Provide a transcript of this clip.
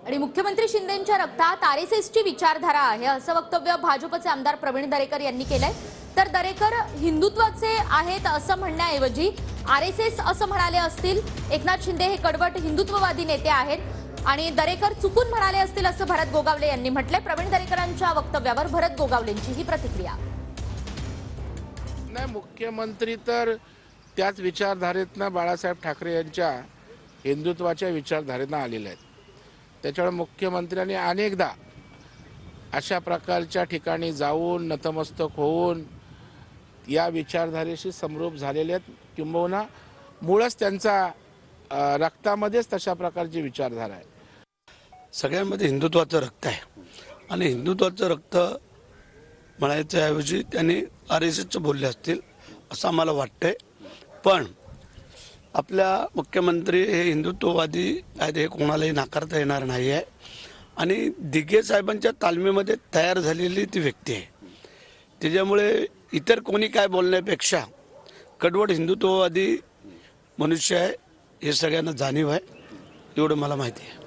आणि मुख्यमंत्री शिंदेंच्या रक्तात आरएसएसची विचारधारा आहे असं वक्तव्य भाजपचे आमदार प्रवीण दरेकर यांनी केलंय। तर दरेकर हिंदुत्वाचे आहेत असं म्हणण्याऐवजी आरएसएस असं म्हणाले असतील। एकनाथ शिंदे हे कडवट हिंदुत्ववादी नेते आहेत आणि दरेकर चुकून म्हणाले असतील असं भरत गोगावले यांनी म्हटलंय। प्रवीण दरेकरांच्या वक्तव्यावर भरत गोगावलेंची ही प्रतिक्रिया। नाही, मुख्यमंत्री तर त्याच विचारधारेतनं बाळासाहेब ठाकरे यांच्या हिंदुत्वाच्या विचारधारेनं आलेले आहेत। त्याच्यामुळे मुख्यमंत्र्यांनी अनेकदा अशा प्रकारच्या ठिकाणी जाऊन नतमस्तक होऊन या विचारधारेशी समरूप झालेले आहेत, किंबहुना मूळच त्यांचा रक्तामध्येच तशा प्रकारची विचारधारा आहे। सगळ्यांमध्ये हिंदुत्वाचं रक्त आहे आणि हिंदुत्वाचं रक्त म्हणायच्या ऐवजी त्यांनी आरएसएसचं बोलले असतील असं आम्हाला वाटतंय। पण आपल्या मुख्यमंत्री हे हिंदुत्ववादी आहेत हे कोणालाही नाकारता येणार नाही आहे आणि दिघे साहेबांच्या तालमीमध्ये तयार झालेली ती व्यक्ती आहे। त्याच्यामुळे इतर कोणी काय बोलण्यापेक्षा कडवट हिंदुत्ववादी मनुष्य आहे हे सगळ्यांना जाणीव आहे, एवढं मला माहिती आहे।